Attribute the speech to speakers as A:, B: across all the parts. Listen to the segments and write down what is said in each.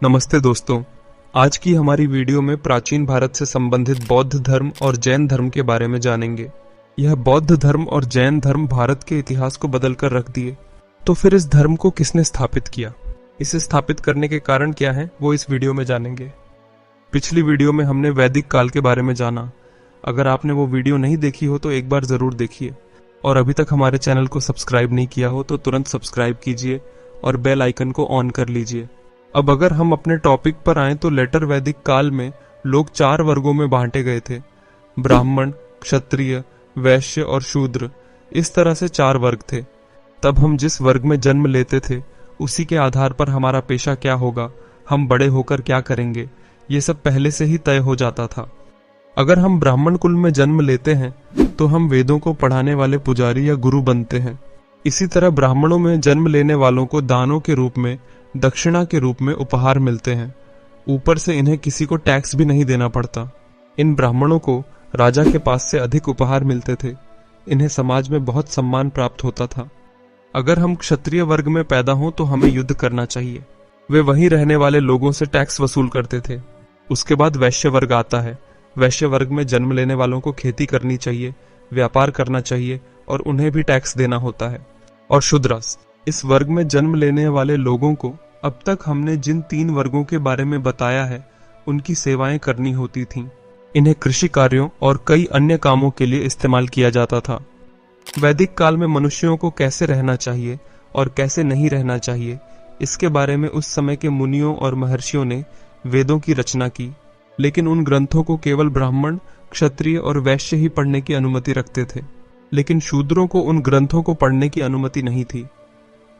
A: नमस्ते दोस्तों। आज की हमारी वीडियो में प्राचीन भारत से संबंधित बौद्ध धर्म और जैन धर्म के बारे में जानेंगे। यह बौद्ध धर्म और जैन धर्म भारत के इतिहास को बदलकर रख दिए। तो फिर इस धर्म को किसने स्थापित किया, इसे स्थापित करने के कारण क्या हैं, वो इस वीडियो में जानेंगे। पिछली वीडियो में हमने वैदिक काल के बारे में जाना। अगर आपने वो वीडियो नहीं देखी हो तो एक बार जरूर देखिए, और अभी तक हमारे चैनल को सब्सक्राइब नहीं किया हो तो तुरंत सब्सक्राइब कीजिए और बेल आइकन को ऑन कर लीजिए। अब अगर हम अपने टॉपिक पर आए तो लेटर वैदिक काल में लोग 4 वर्गों में बांटे गए थे। ब्राह्मण, क्षत्रिय, वैश्य और शूद्र, इस तरह से 4 वर्ग थे। तब हम जिस वर्ग में जन्म लेते थे उसी के आधार पर हमारा पेशा क्या होगा, हम बड़े होकर क्या करेंगे, ये सब पहले से ही तय हो जाता था। अगर हम ब्राह्मण कुल में जन्म लेते हैं तो हम वेदों को पढ़ाने वाले पुजारी या गुरु बनते हैं। इसी तरह ब्राह्मणों में जन्म लेने वालों को दानों के रूप में, दक्षिणा के रूप में उपहार मिलते हैं। ऊपर से इन्हें किसी को टैक्स भी नहीं देना पड़ता। इन ब्राह्मणों को राजा के पास से अधिक उपहार मिलते थे। इन्हें समाज में बहुत सम्मान प्राप्त होता था। अगर हम क्षत्रिय वर्ग में पैदा हों तो हमें युद्ध करना चाहिए। वे वहीं रहने वाले लोगों से टैक्स वसूल करते थे। उसके बाद वैश्य वर्ग आता है। वैश्य वर्ग में जन्म लेने वालों को खेती करनी चाहिए, व्यापार करना चाहिए और उन्हें भी टैक्स देना होता है। और शूद्रास, इस वर्ग में जन्म लेने वाले लोगों को अब तक हमने जिन 3 वर्गों के बारे में बताया है उनकी सेवाएं करनी होती थीं। इन्हें कृषि कार्यों और कई अन्य कामों के लिए इस्तेमाल किया जाता था। वैदिक काल में मनुष्यों को कैसे रहना चाहिए और कैसे नहीं रहना चाहिए, इसके बारे में उस समय के मुनियों और महर्षियों ने वेदों की रचना की। लेकिन उन ग्रंथों को केवल ब्राह्मण, क्षत्रिय और वैश्य ही पढ़ने की अनुमति रखते थे। लेकिन शूद्रों को उन ग्रंथों को पढ़ने की अनुमति नहीं थी।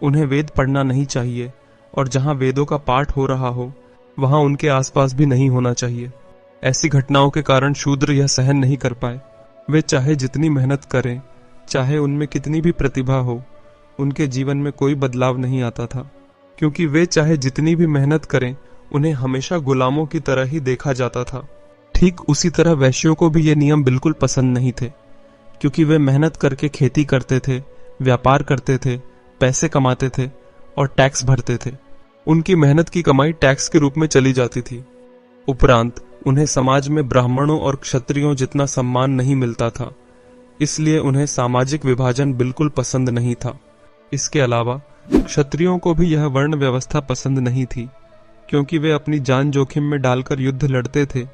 A: उन्हें वेद पढ़ना नहीं चाहिए और जहां वेदों का पाठ हो रहा हो वहां उनके आसपास भी नहीं होना चाहिए। ऐसी घटनाओं के कारण शूद्र यह सहन नहीं कर पाए। वे चाहे जितनी मेहनत करें, चाहे उनमें कितनी भी प्रतिभा हो, उनके जीवन में कोई बदलाव नहीं आता था, क्योंकि वे चाहे जितनी भी मेहनत करें उन्हें हमेशा गुलामों की तरह ही देखा जाता था। ठीक उसी तरह वैश्यों को भी ये नियम बिल्कुल पसंद नहीं थे, क्योंकि वे मेहनत करके खेती करते थे, व्यापार करते थे, पैसे कमाते थे और टैक्स भरते थे। उनकी मेहनत की कमाई टैक्स के रूप में चली जाती थी। उपरांत उन्हें समाज में ब्राह्मणों और क्षत्रियों जितना सम्मान नहीं मिलता था, इसलिए उन्हें सामाजिक विभाजन बिल्कुल पसंद नहीं था। इसके अलावा क्षत्रियों को भी यह वर्ण व्यवस्था पसंद नहीं थी, क्योंकि वे अपनी जान जोखिम में डालकर युद्ध लड़ते थे।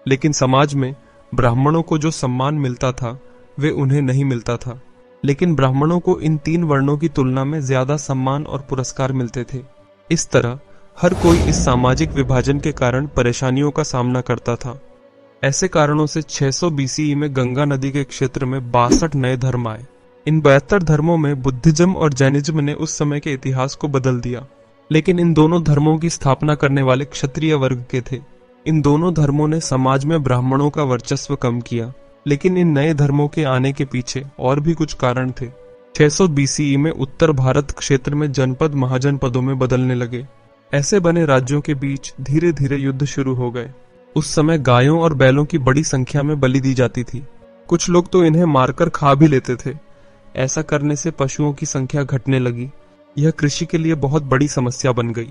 A: लेकिन समाज में ब्राह्मणों को जो सम्मान मिलता था वे उन्हें नहीं मिलता था। लेकिन ब्राह्मणों को इन 3 वर्णों की तुलना में ज्यादा सम्मान और पुरस्कार मिलते थे। इस तरह हर कोई इस सामाजिक विभाजन के कारण परेशानियों का सामना करता था। ऐसे कारणों से 600 BCE में गंगा नदी के क्षेत्र में 62 नए धर्म आए। इन 72 धर्मों में बुद्धिज्म और जैनिज्म ने उस समय के इतिहास को बदल दिया। लेकिन इन दोनों धर्मों की स्थापना करने वाले क्षत्रिय वर्ग के थे। इन दोनों धर्मों ने समाज में ब्राह्मणों का वर्चस्व कम किया। लेकिन इन नए धर्मों के आने के पीछे और भी कुछ कारण थे। 600 BCE में उत्तर भारत क्षेत्र में जनपद महाजनपदों में बदलने लगे। ऐसे बने राज्यों के बीच धीरे धीरे युद्ध शुरू हो गए। उस समय गायों और बैलों की बड़ी संख्या में बलि दी जाती थी। कुछ लोग तो इन्हें मारकर खा भी लेते थे। ऐसा करने से पशुओं की संख्या घटने लगी। यह कृषि के लिए बहुत बड़ी समस्या बन गई।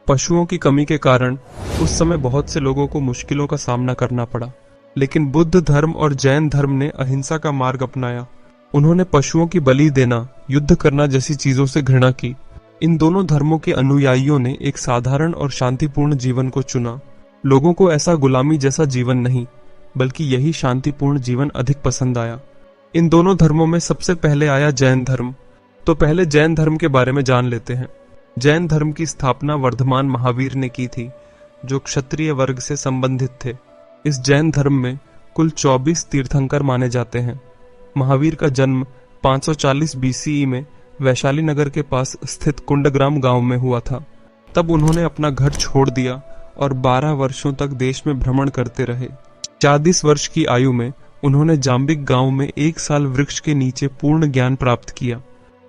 A: पशुओं की कमी के कारण उस समय बहुत से लोगों को मुश्किलों का सामना करना पड़ा। लेकिन बुद्ध धर्म और जैन धर्म ने अहिंसा का मार्ग अपनाया। उन्होंने पशुओं की बलि देना, युद्ध करना जैसी चीजों से घृणा की। इन दोनों धर्मों के अनुयायियों ने एक साधारण और शांतिपूर्ण जीवन को चुना। लोगों को ऐसा गुलामी जैसा जीवन नहीं, बल्कि यही शांतिपूर्ण जीवन अधिक पसंद आया। इन दोनों धर्मों में सबसे पहले आया जैन धर्म। तो पहले जैन धर्म के बारे में जान लेते हैं। जैन धर्म की स्थापना वर्धमान महावीर ने की थी, जो क्षत्रिय वर्ग से संबंधित थे। इस जैन धर्म में कुल 24 तीर्थंकर माने जाते हैं। महावीर का जन्म 540 BCE में वैशाली नगर के पास स्थित कुंडग्राम गांव में हुआ था। तब उन्होंने अपना घर छोड़ दिया और 12 वर्षों तक देश में भ्रमण करते रहे। 40 वर्ष की आयु में उन्होंने जाम्बिक गांव में 1 साल वृक्ष के नीचे पूर्ण ज्ञान प्राप्त किया।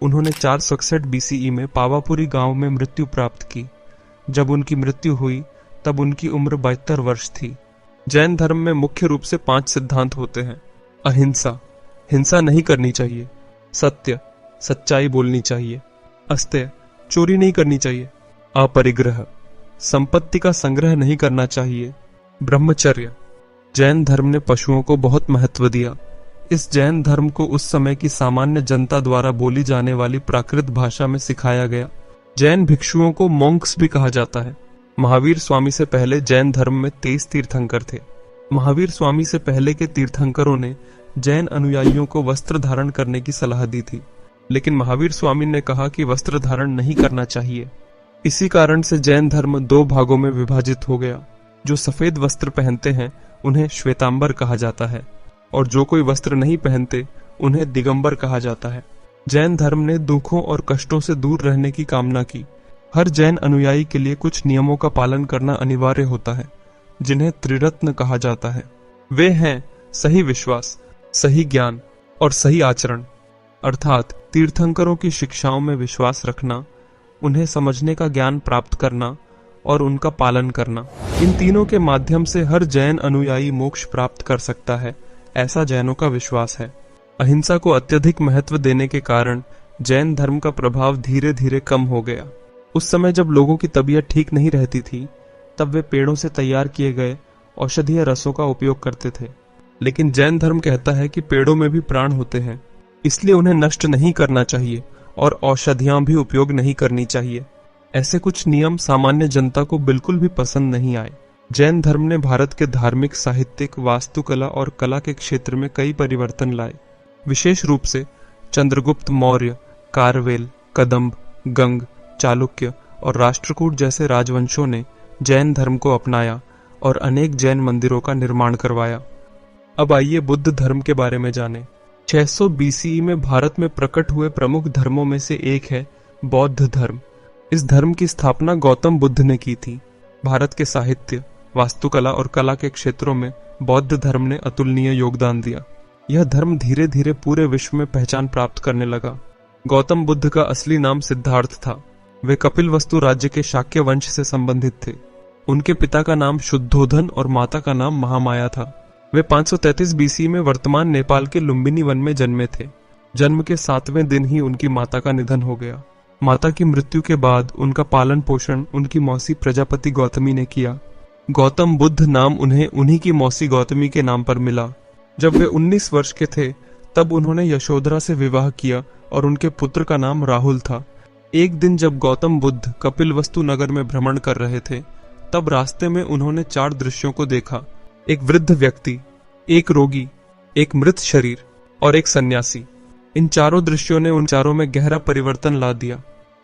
A: उन्होंने 461 BCE में पावापुरी गांव में मृत्यु प्राप्त की। जब उनकी मृत्यु हुई तब उनकी उम्र 72 वर्ष थी। जैन धर्म में मुख्य रूप से 5 सिद्धांत होते हैं। अहिंसा, हिंसा नहीं करनी चाहिए। सत्य, सच्चाई बोलनी चाहिए। अस्तेय, चोरी नहीं करनी चाहिए। अपरिग्रह, संपत्ति का संग्रह नहीं करना चाहिए। ब्रह्मचर्य। जैन धर्म ने पशुओं को बहुत महत्व दिया। इस जैन धर्म को उस समय की सामान्य जनता द्वारा बोली जाने वाली प्राकृत भाषा में सिखाया गया। जैन भिक्षुओं को मोंक्स भी कहा जाता है। महावीर स्वामी से पहले जैन धर्म में 23 तीर्थंकर थे। महावीर स्वामी से पहले के तीर्थंकरों ने जैन अनुयायियों को वस्त्र धारण करने की सलाह दी थी, लेकिन महावीर स्वामी ने कहा कि वस्त्र धारण नहीं करना चाहिए। इसी कारण से जैन धर्म 2 भागों में विभाजित हो गया। जो सफेद वस्त्र पहनते हैं उन्हें श्वेतांबर कहा जाता है, और जो कोई वस्त्र नहीं पहनते उन्हें दिगंबर कहा जाता है। जैन धर्म ने दुखों और कष्टों से दूर रहने की कामना की। हर जैन अनुयायी के लिए कुछ नियमों का पालन करना अनिवार्य होता है, जिन्हें त्रिरत्न कहा जाता है। वे हैं सही विश्वास, सही ज्ञान और सही आचरण, अर्थात तीर्थंकरों की शिक्षाओं में विश्वास रखना, उन्हें समझने का ज्ञान प्राप्त करना और उनका पालन करना। इन तीनों के माध्यम से हर जैन अनुयायी मोक्ष प्राप्त कर सकता है, ऐसा जैनों का विश्वास है। अहिंसा को अत्यधिक महत्व देने के कारण जैन धर्म का प्रभाव धीरे धीरे कम हो गया। उस समय जब लोगों की तबीयत ठीक नहीं रहती थी, तब वे पेड़ों से तैयार किए गए औषधीय रसों का उपयोग करते थे। लेकिन जैन धर्म कहता है कि पेड़ों में भी प्राण होते हैं, इसलिए उन्हें नष्ट नहीं करना चाहिए और औषधियां भी उपयोग नहीं करनी चाहिए। ऐसे कुछ नियम सामान्य जनता को बिल्कुल भी पसंद नहीं आए। जैन धर्म ने भारत के धार्मिक, साहित्यिक, वास्तुकला और कला के क्षेत्र में कई परिवर्तन लाए। विशेष रूप से चंद्रगुप्त मौर्य, कारवेल, कदंब, गंग, चालुक्य और राष्ट्रकूट जैसे राजवंशों ने जैन धर्म को अपनाया और अनेक जैन मंदिरों का निर्माण करवाया। अब आइए बुद्ध धर्म के बारे में जानें। 600 BCE में भारत में प्रकट हुए प्रमुख धर्मों में से एक है बौद्ध धर्म। इस धर्म की स्थापना गौतम बुद्ध ने की थी। भारत के साहित्य, वास्तुकला और कला के क्षेत्रों में बौद्ध धर्म ने अतुलनीय योगदान दिया। यह धर्म धीरे धीरे पूरे विश्व में पहचान प्राप्त करने लगा। गौतम बुद्ध का असली नाम सिद्धार्थ था। वे कपिलवस्तु राज्य के शाक्य वंश से संबंधित थे। उनके पिता का नाम शुद्धोधन और माता का नाम महामाया था। वे 533 BC में वर्तमान नेपाल के लुम्बिनी वन में जन्मे थे। जन्म के 7वें दिन ही उनकी माता का निधन हो गया। माता की मृत्यु के बाद उनका पालन पोषण उनकी मौसी प्रजापति गौतमी ने किया। गौतम बुद्ध नाम उन्हें उन्हीं की मौसी गौतमी के नाम पर मिला। जब वे 19 वर्ष के थे तब उन्होंने यशोधरा से विवाह किया और उनके पुत्र का नाम राहुल था। एक दिन जब गौतम बुद्ध कपिलवस्तु नगर में भ्रमण कर रहे थे, तब रास्ते में उन्होंने 4 दृश्यों को देखा। एक वृद्ध व्यक्ति, एक रोगी, एक मृत शरीर और एक सन्यासी। इन चारों दृश्यों ने उन चारों में गहरा परिवर्तन ला दिया।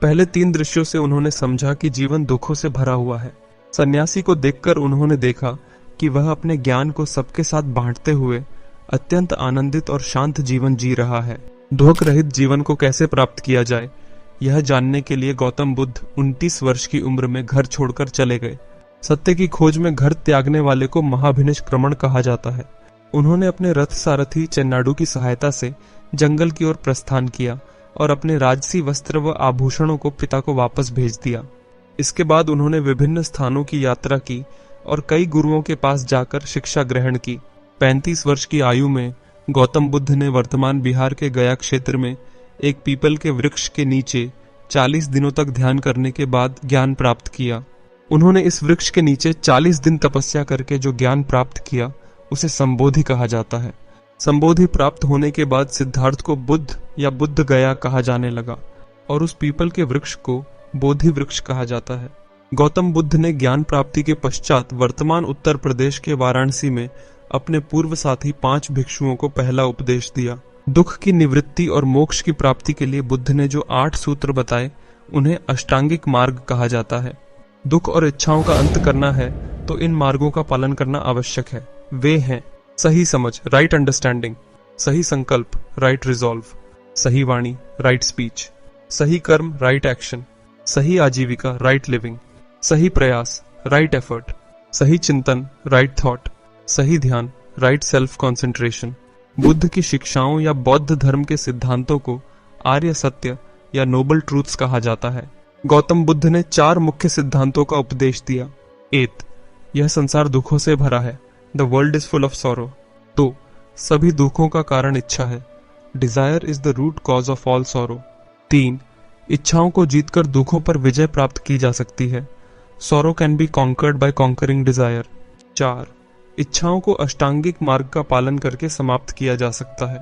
A: पहले 3 दृश्यों से उन्होंने समझा कि जीवन दुखों से भरा हुआ है। सन्यासी को देखकर उन्होंने देखा कि वह अपने ज्ञान को सबके साथ बांटते हुए अत्यंत आनंदित और शांत जीवन जी रहा है। दुख रहित जीवन को कैसे प्राप्त किया जाए, यह जानने के लिए गौतम बुद्ध 29 वर्ष की उम्र में घर छोड़कर चले गए। सत्य की खोज में घर त्यागने वाले को महाभिनिष्क्रमण कहा जाता है। उन्होंने अपने रथ सारथी चेन्नाडू की सहायता से जंगल की ओर प्रस्थान किया और अपने राजसी वस्त्र व आभूषणों को पिता को वापस भेज दिया। इसके बाद उन्होंने विभिन्न स्थानों की यात्रा की और कई गुरुओं के पास जाकर शिक्षा ग्रहण की। 35 वर्ष की आयु में गौतम बुद्ध ने वर्तमान बिहार के गया क्षेत्र में एक पीपल के वृक्ष के नीचे 40 दिनों तक ध्यान करने के बाद ज्ञान प्राप्त किया। उन्होंने इस वृक्ष के नीचे 40 दिन तपस्या करके जो ज्ञान प्राप्त किया उसे संबोधि कहा जाता है। संबोधि प्राप्त होने के बाद सिद्धार्थ को बुद्ध या बुद्ध गया कहा जाने लगा और उस पीपल के वृक्ष को बोधि वृक्ष कहा जाता है। गौतम बुद्ध ने ज्ञान प्राप्ति के पश्चात वर्तमान उत्तर प्रदेश के वाराणसी में अपने पूर्व साथी 5 भिक्षुओं को पहला उपदेश दिया। दुख की निवृत्ति और मोक्ष की प्राप्ति के लिए बुद्ध ने जो 8 सूत्र बताए उन्हें अष्टांगिक मार्ग कहा जाता है। दुख और इच्छाओं का अंत करना है तो इन मार्गों का पालन करना आवश्यक है। वे हैं सही समझ, राइट अंडरस्टैंडिंग, सही संकल्प, राइट रिजॉल्व, सही वाणी, राइट स्पीच, सही कर्म, राइट एक्शन, सही आजीविका, राइट लिविंग, सही प्रयास, राइट एफर्ट, सही चिंतन, राइट थॉट, सही ध्यान, राइट सेल्फ कॉन्सेंट्रेशन। बुद्ध की शिक्षाओं या बौद्ध धर्म के सिद्धांतों को आर्य सत्य या नोबल ट्रूथ्स कहा जाता है। गौतम बुद्ध ने 4 मुख्य सिद्धांतों का उपदेश दिया। 1. यह संसार दुखों से भरा है। The world is full of sorrow. 2. सभी दुखों का कारण इच्छा है। Desire is the root cause of all sorrow. 3. इच्छाओं को जीतकर दुखों पर विजय प्राप्त की जा सकती है। Sorrow can be conquered by conquering desire। 4 इच्छाओं को अष्टांगिक मार्ग का पालन करके समाप्त किया जा सकता है।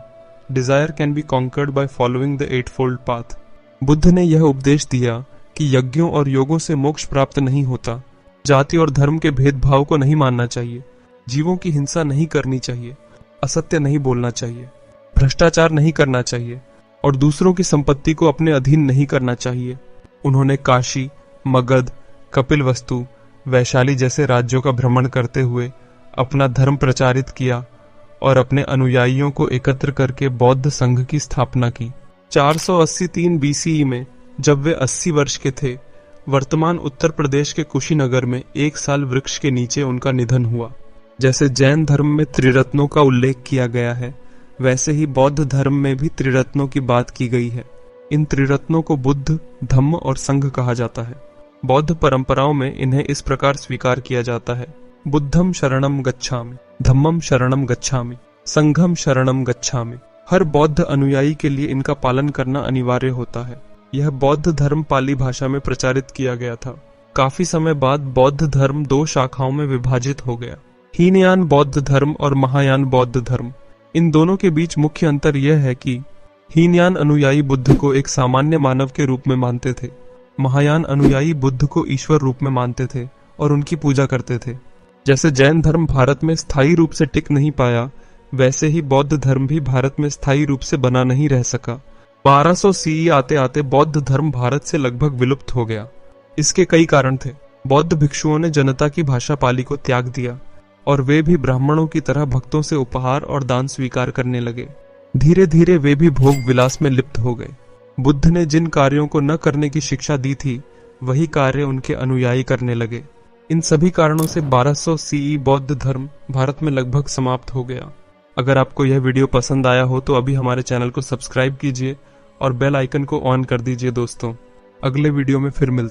A: Desire can be conquered by following the eightfold path। Buddha ने यह उपदेश दिया कि यज्ञों और योगों से मोक्ष प्राप्त नहीं होता। जाति और धर्म के भेदभाव को नहीं मानना चाहिए, जीवों की हिंसा नहीं करनी चाहिए, असत्य नहीं बोलना चाहिए, भ्रष्टाचार नहीं करना चाहिए और दूसरों की संपत्ति को अपने अधीन नहीं करना चाहिए। उन्होंने काशी, मगध, कपिलवस्तु, वैशाली जैसे राज्यों का भ्रमण करते हुए अपना धर्म प्रचारित किया और अपने अनुयायियों को एकत्र करके बौद्ध संघ की स्थापना की। 483 BCE में जब वे 80 वर्ष के थे, वर्तमान उत्तर प्रदेश के कुशीनगर में एक साल वृक्ष के नीचे उनका निधन हुआ। जैसे जैन धर्म में त्रिरत्नों का उल्लेख किया गया है, वैसे ही बौद्ध धर्म में भी त्रिरत्नों की बात की गई है। इन त्रिरत्नों को बुद्ध, धम्म और संघ कहा जाता है। बौद्ध परंपराओं में इन्हें इस प्रकार स्वीकार किया जाता है: बुद्धम शरणम गच्छामि, धम्मम शरणम गच्छामि, संघम शरणम गच्छामि। हर बौद्ध अनुयायी के लिए इनका पालन करना अनिवार्य होता है। यह बौद्ध धर्म पाली भाषा में प्रचारित किया गया था। काफी समय बाद बौद्ध धर्म 2 शाखाओं में विभाजित हो गया: हीनयान बौद्ध धर्म और महायान बौद्ध धर्म। इन दोनों के बीच मुख्य अंतर यह है कि हीनयान अनुयायी बुद्ध को एक सामान्य मानव के रूप में मानते थे। महायान अनुयायी बुद्ध को ईश्वर रूप में मानते थे और उनकी पूजा करते थे। जैसे जैन धर्म भारत में स्थायी रूप से टिक नहीं पाया, वैसे ही बौद्ध धर्म भी भारत में स्थायी रूप से बना नहीं रह सका। 1200 CE आते आते बौद्ध धर्म भारत से लगभग विलुप्त हो गया। इसके कई कारण थे। बौद्ध भिक्षुओं ने जनता की भाषा पाली को त्याग दिया और वे भी ब्राह्मणों की तरह भक्तों से उपहार और दान स्वीकार करने लगे। धीरे धीरे वे भी भोग विलास में लिप्त हो गए। बुद्ध ने जिन कार्यों को न करने की शिक्षा दी थी, वही कार्य उनके अनुयायी करने लगे। इन सभी कारणों से 1200 CE बौद्ध धर्म भारत में लगभग समाप्त हो गया। अगर आपको यह वीडियो पसंद आया हो तो अभी हमारे चैनल को सब्सक्राइब कीजिए और बेल आइकन को ऑन कर दीजिए दोस्तों। अगले वीडियो में फिर मिलते हैं।